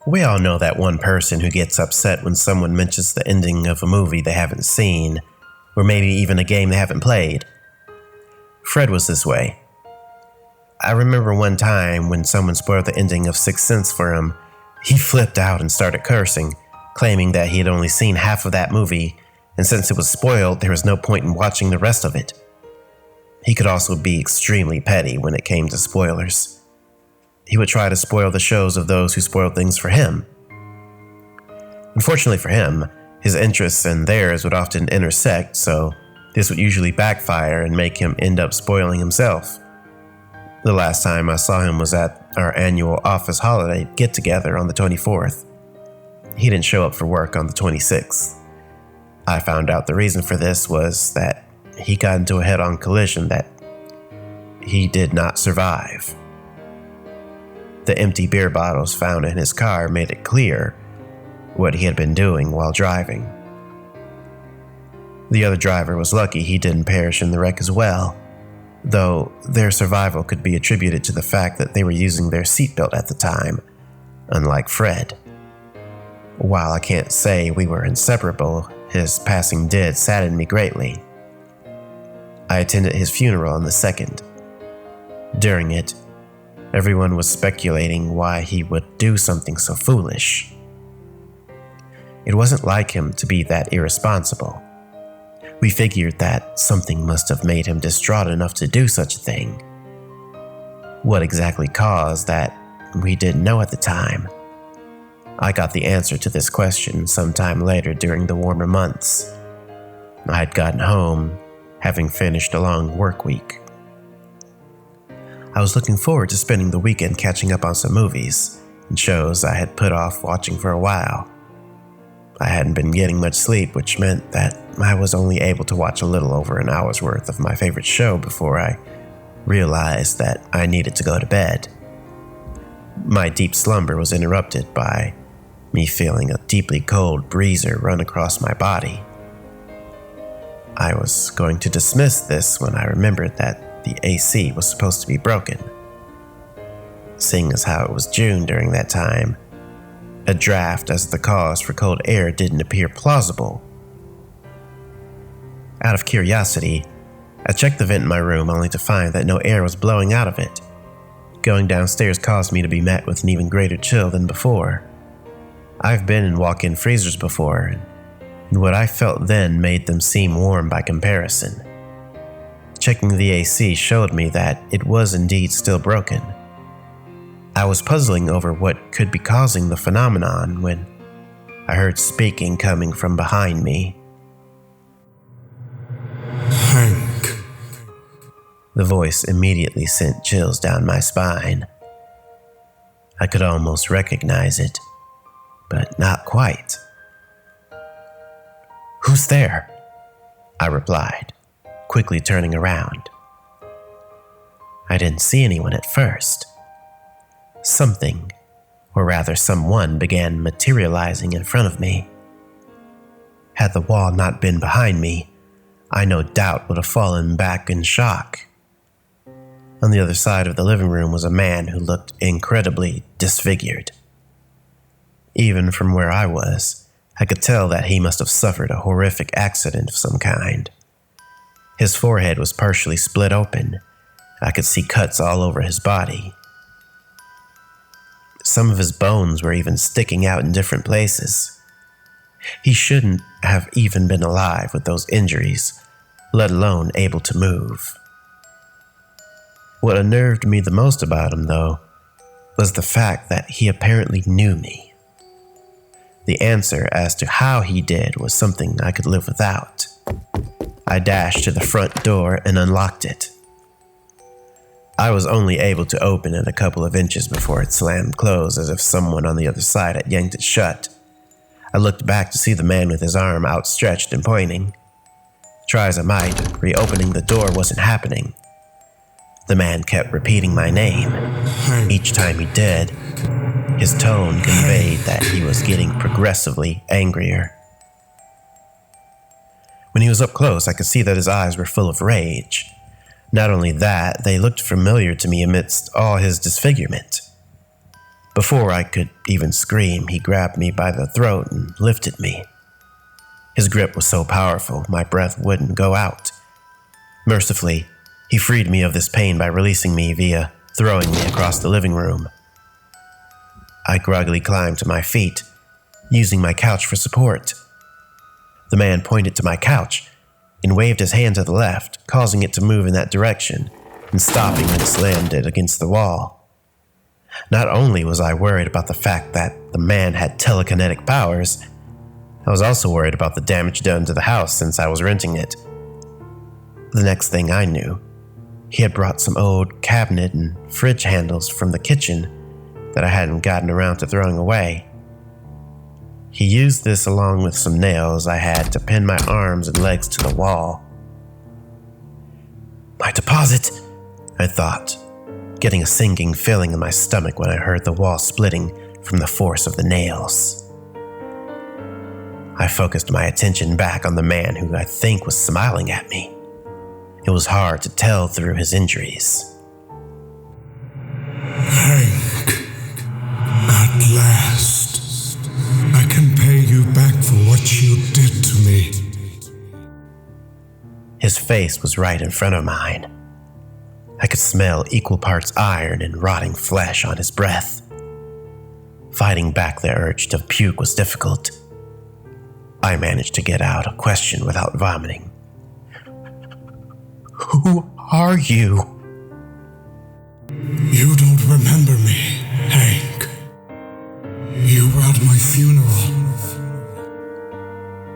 We all know that one person who gets upset when someone mentions the ending of a movie they haven't seen, or maybe even a game they haven't played. Fred was this way. I remember one time when someone spoiled the ending of Sixth Sense for him, he flipped out and started cursing, claiming that he had only seen half of that movie, and since it was spoiled, there was no point in watching the rest of it. He could also be extremely petty when it came to spoilers. He would try to spoil the shows of those who spoiled things for him. Unfortunately for him, his interests and theirs would often intersect, so this would usually backfire and make him end up spoiling himself. The last time I saw him was at our annual office holiday get-together on the 24th. He didn't show up for work on the 26th. I found out the reason for this was that he got into a head-on collision that he did not survive. The empty beer bottles found in his car made it clear what he had been doing while driving. The other driver was lucky he didn't perish in the wreck as well, though their survival could be attributed to the fact that they were using their seatbelt at the time, unlike Fred. While I can't say we were inseparable, his passing did sadden me greatly. I attended his funeral on the 2nd. During it, everyone was speculating why he would do something so foolish. It wasn't like him to be that irresponsible. We figured that something must have made him distraught enough to do such a thing. What exactly caused that, we didn't know at the time. I got the answer to this question sometime later during the warmer months. I had gotten home, having finished a long work week. I was looking forward to spending the weekend catching up on some movies and shows I had put off watching for a while. I hadn't been getting much sleep, which meant that I was only able to watch a little over an hour's worth of my favorite show before I realized that I needed to go to bed. My deep slumber was interrupted by me feeling a deeply cold breezer run across my body. I was going to dismiss this when I remembered that the AC was supposed to be broken. Seeing as how it was June during that time, a draft as the cause for cold air didn't appear plausible. Out of curiosity, I checked the vent in my room only to find that no air was blowing out of it. Going downstairs caused me to be met with an even greater chill than before. I've been in walk-in freezers before, and what I felt then made them seem warm by comparison. Checking the AC showed me that it was indeed still broken. I was puzzling over what could be causing the phenomenon when I heard speaking coming from behind me. Hank. The voice immediately sent chills down my spine. I could almost recognize it, but not quite. "Who's there?" I replied, quickly turning around. I didn't see anyone at first. Something, or rather someone, began materializing in front of me. Had the wall not been behind me, I no doubt would have fallen back in shock. On the other side of the living room was a man who looked incredibly disfigured. Even from where I was, I could tell that he must have suffered a horrific accident of some kind. His forehead was partially split open. I could see cuts all over his body. Some of his bones were even sticking out in different places. He shouldn't have even been alive with those injuries, let alone able to move. What unnerved me the most about him, though, was the fact that he apparently knew me. The answer as to how he did was something I could live without. I dashed to the front door and unlocked it. I was only able to open it a couple of inches before it slammed closed as if someone on the other side had yanked it shut. I looked back to see the man with his arm outstretched and pointing. Try as I might, reopening the door wasn't happening. The man kept repeating my name. Each time he did, his tone conveyed that he was getting progressively angrier. When he was up close, I could see that his eyes were full of rage. Not only that, they looked familiar to me amidst all his disfigurement. Before I could even scream, he grabbed me by the throat and lifted me. His grip was so powerful, my breath wouldn't go out. Mercifully, he freed me of this pain by releasing me via throwing me across the living room. I groggily climbed to my feet, using my couch for support. The man pointed to my couch and waved his hand to the left, causing it to move in that direction and stopping when it slammed it against the wall. Not only was I worried about the fact that the man had telekinetic powers, I was also worried about the damage done to the house since I was renting it. The next thing I knew, he had brought some old cabinet and fridge handles from the kitchen that I hadn't gotten around to throwing away. He used this along with some nails I had to pin my arms and legs to the wall. My deposit, I thought, getting a sinking feeling in my stomach when I heard the wall splitting from the force of the nails. I focused my attention back on the man who I think was smiling at me. It was hard to tell through his injuries. Hank, at last, I can pay you back for what you did to me. His face was right in front of mine. I could smell equal parts iron and rotting flesh on his breath. Fighting back the urge to puke was difficult. I managed to get out a question without vomiting. Who are you? You don't remember me, Hank. You were at my funeral.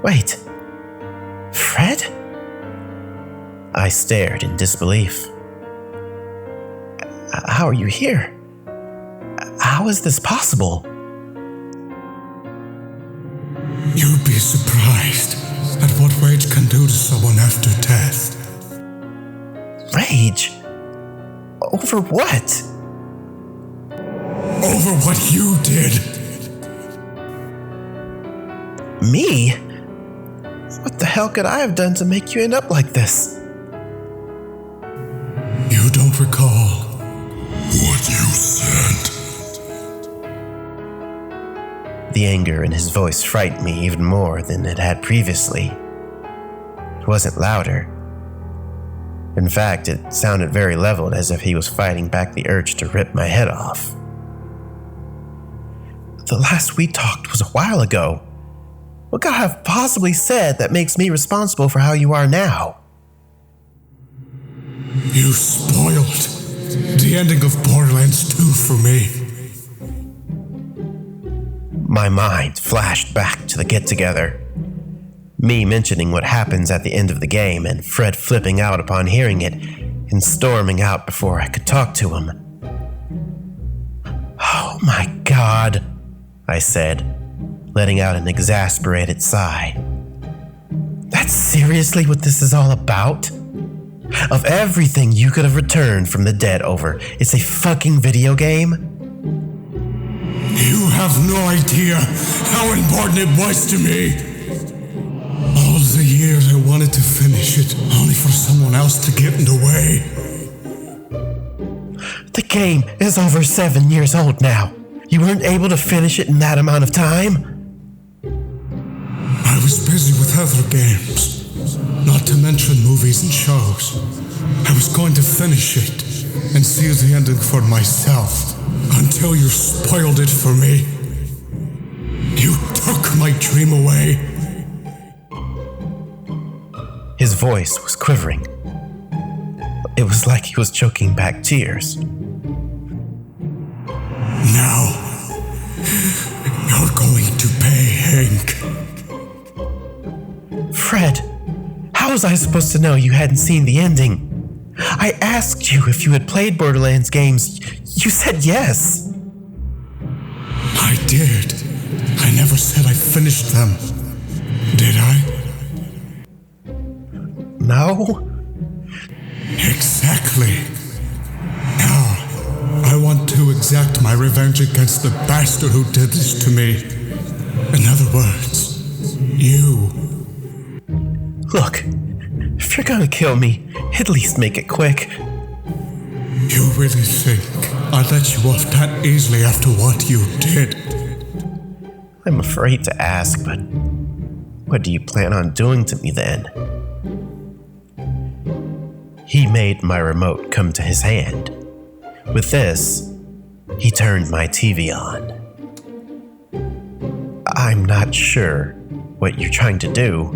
Wait, Fred? I stared in disbelief. How are you here? How is this possible? You'd be surprised at what rage can do to someone after death. Rage? Over what? Over what you did. Me? What the hell could I have done to make you end up like this? You don't recall what you said. The anger in his voice frightened me even more than it had previously. It wasn't louder. In fact, it sounded very leveled, as if he was fighting back the urge to rip my head off. The last we talked was a while ago. What could I have possibly said that makes me responsible for how you are now? You spoiled the ending of Borderlands 2 for me. My mind flashed back to the get-together. Me mentioning what happens at the end of the game and Fred flipping out upon hearing it and storming out before I could talk to him. Oh my God, I said, letting out an exasperated sigh. That's seriously what this is all about? Of everything you could have returned from the dead over, it's a fucking video game? You have no idea how important it was to me. All the years I wanted to finish it, only for someone else to get in the way. The game is over 7 years old now. You weren't able to finish it in that amount of time? I was busy with other games, not to mention movies and shows. I was going to finish it and see the ending for myself until you spoiled it for me. You took my dream away. His voice was quivering. It was like he was choking back tears. Now, you're going to pay, Hank. Fred, how was I supposed to know you hadn't seen the ending? I asked you if you had played Borderlands games. You said yes. I did. I never said I finished them. Did I? No? Exactly. Now, I want to exact my revenge against the bastard who did this to me. In other words, you. Look, if you're gonna kill me, at least make it quick. You really think I let you off that easily after what you did? I'm afraid to ask, but what do you plan on doing to me then? He made my remote come to his hand. With this, he turned my TV on. I'm not sure what you're trying to do.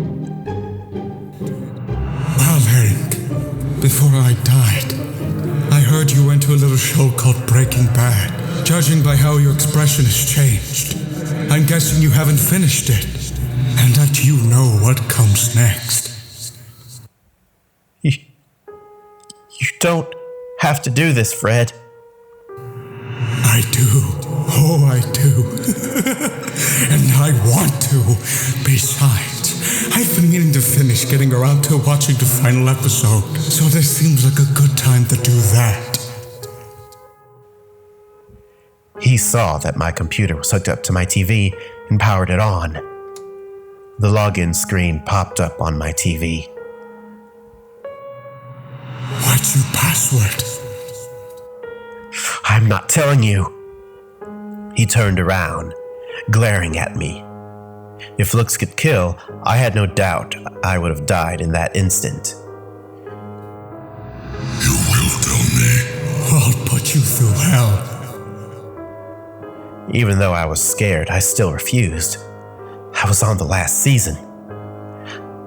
Well, Hank, before I died, I heard you went to a little show called Breaking Bad. Judging by how your expression has changed, I'm guessing you haven't finished it, and that you know what comes next. You don't have to do this, Fred. I do. Oh, I do. And I want to. Besides, I've been meaning to finish getting around to watching the final episode, so this seems like a good time to do that. He saw that my computer was hooked up to my TV and powered it on. The login screen popped up on my TV. What's your password? I'm not telling you. He turned around, glaring at me. If looks could kill, I had no doubt I would have died in that instant. You will tell me. I'll put you through hell. Even though I was scared, I still refused. I was on the last season.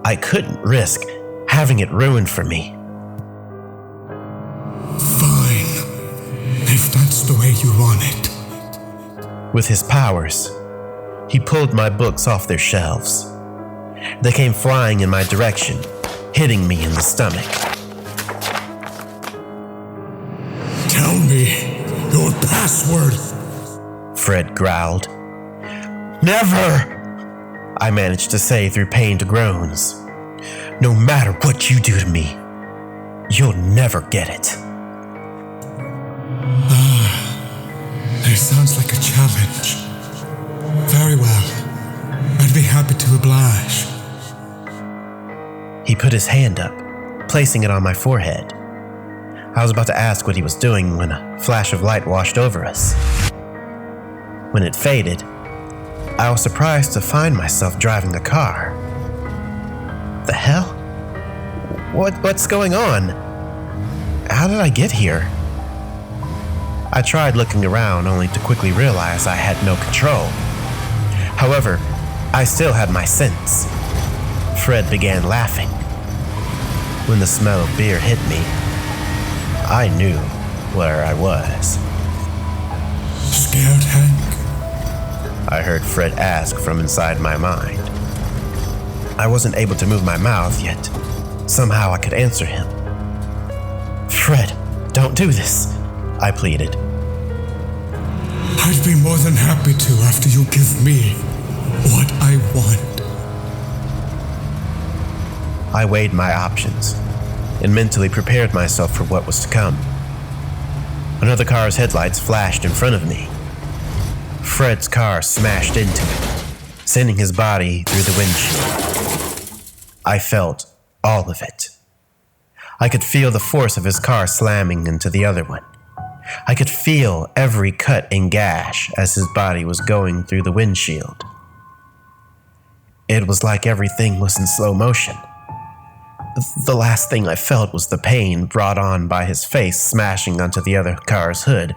I couldn't risk having it ruined for me. Fine, if that's the way you want it. With his powers, he pulled my books off their shelves. They came flying in my direction, hitting me in the stomach. Tell me your password, Fred growled. Never! I managed to say through pained groans. No matter what you do to me, you'll never get it. It sounds like a challenge. Very well. I'd be happy to oblige. He put his hand up, placing it on my forehead. I was about to ask what he was doing when a flash of light washed over us. When it faded, I was surprised to find myself driving a car. The hell? What's going on? How did I get here? I tried looking around only to quickly realize I had no control. However, I still had my sense. Fred began laughing. When the smell of beer hit me, I knew where I was. Scared, Hank? I heard Fred ask from inside my mind. I wasn't able to move my mouth, yet somehow I could answer him. Fred, don't do this, I pleaded. I'd be more than happy to after you give me what I want. I weighed my options and mentally prepared myself for what was to come. Another car's headlights flashed in front of me. Fred's car smashed into it, sending his body through the windshield. I felt all of it. I could feel the force of his car slamming into the other one. I could feel every cut and gash as his body was going through the windshield. It was like everything was in slow motion. The last thing I felt was the pain brought on by his face smashing onto the other car's hood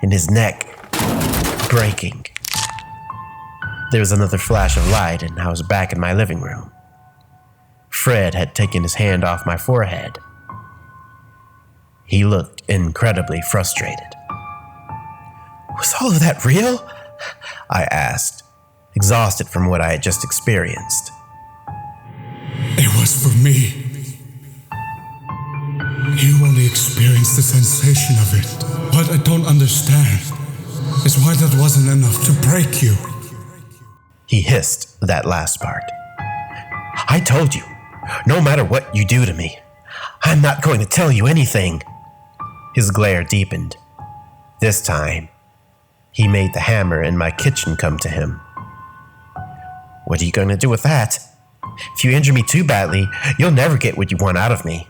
and his neck breaking. There was another flash of light and I was back in my living room. Fred had taken his hand off my forehead. He looked incredibly frustrated. Was all of that real? I asked, exhausted from what I had just experienced. It was for me. You only experienced the sensation of it. What I don't understand is why that wasn't enough to break you. He hissed that last part. I told you, no matter what you do to me, I'm not going to tell you anything. His glare deepened. This time, he made the hammer in my kitchen come to him. What are you going to do with that? If you injure me too badly, you'll never get what you want out of me.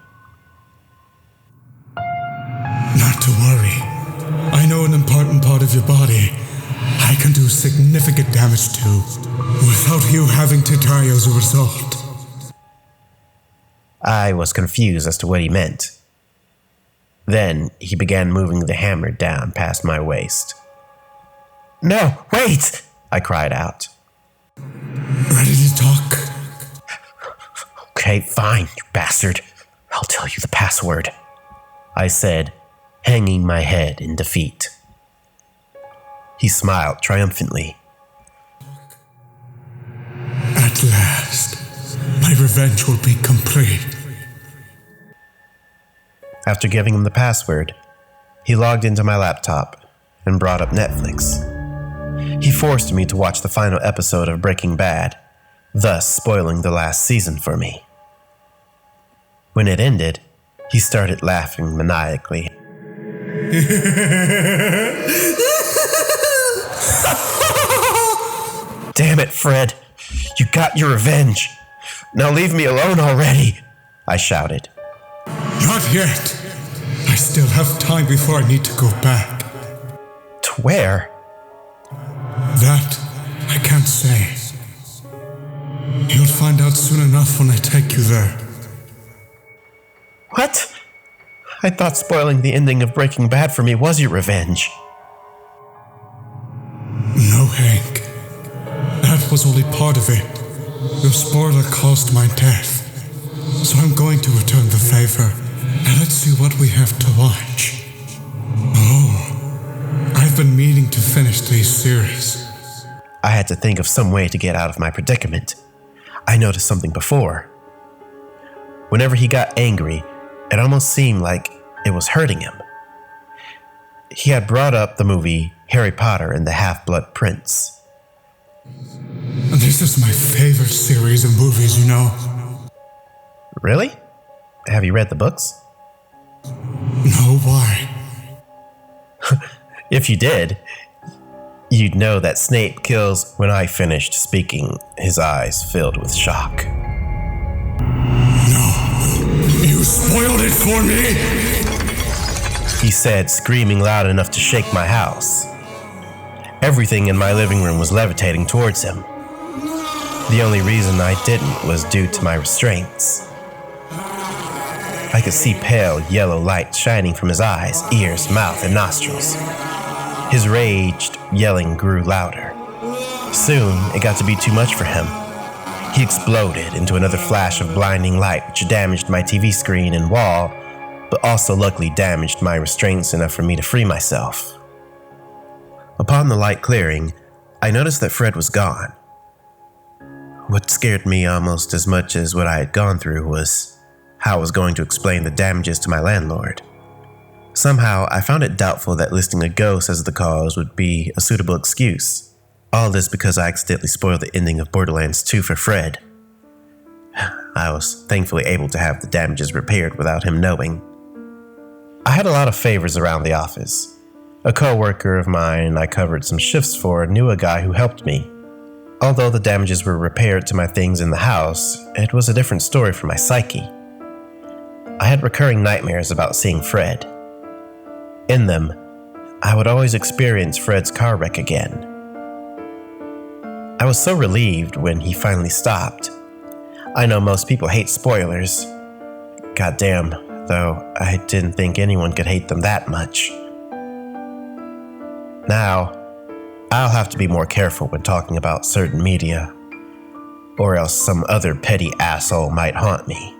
Not to worry. I know an important part of your body I can do significant damage to without you having to die as a result. I was confused as to what he meant. Then he began moving the hammer down past my waist. "No, wait!" I cried out. Ready to talk? "Okay, fine, you bastard. I'll tell you the password," I said, hanging my head in defeat. He smiled triumphantly. At last, my revenge will be complete. After giving him the password, he logged into my laptop and brought up Netflix. He forced me to watch the final episode of Breaking Bad, thus spoiling the last season for me. When it ended, he started laughing maniacally. "Damn it, Fred. You got your revenge. Now leave me alone already," I shouted. Not yet. I still have time before I need to go back. "To where?" That I can't say. You'll find out soon enough when I take you there. "What? I thought spoiling the ending of Breaking Bad for me was your revenge." No, Hank. That was only part of it. Your spoiler caused my death. So I'm going to return the favor. Now let's see what we have to watch. Oh, I've been meaning to finish these series. I had to think of some way to get out of my predicament. I noticed something before. Whenever he got angry, it almost seemed like it was hurting him. He had brought up the movie Harry Potter and the Half-Blood Prince. This is my favorite series of movies, you know. Really? Have you read the books? No, why? If you did, you'd know that Snape kills. When I finished speaking, his eyes filled with shock. No, you spoiled it for me! He said, screaming loud enough to shake my house. Everything in my living room was levitating towards him. The only reason I didn't was due to my restraints. I could see pale yellow light shining from his eyes, ears, mouth, and nostrils. His raged yelling grew louder. Soon, it got to be too much for him. He exploded into another flash of blinding light, which damaged my TV screen and wall, but also luckily damaged my restraints enough for me to free myself. Upon the light clearing, I noticed that Fred was gone. What scared me almost as much as what I had gone through was how I was going to explain the damages to my landlord. Somehow, I found it doubtful that listing a ghost as the cause would be a suitable excuse. All this because I accidentally spoiled the ending of Borderlands 2 for Fred. I was thankfully able to have the damages repaired without him knowing. I had a lot of favors around the office. A co-worker of mine I covered some shifts for knew a guy who helped me. Although the damages were repaired to my things in the house, it was a different story for my psyche. I had recurring nightmares about seeing Fred. In them, I would always experience Fred's car wreck again. I was so relieved when he finally stopped. I know most people hate spoilers. Goddamn, though, I didn't think anyone could hate them that much. Now, I'll have to be more careful when talking about certain media, or else some other petty asshole might haunt me.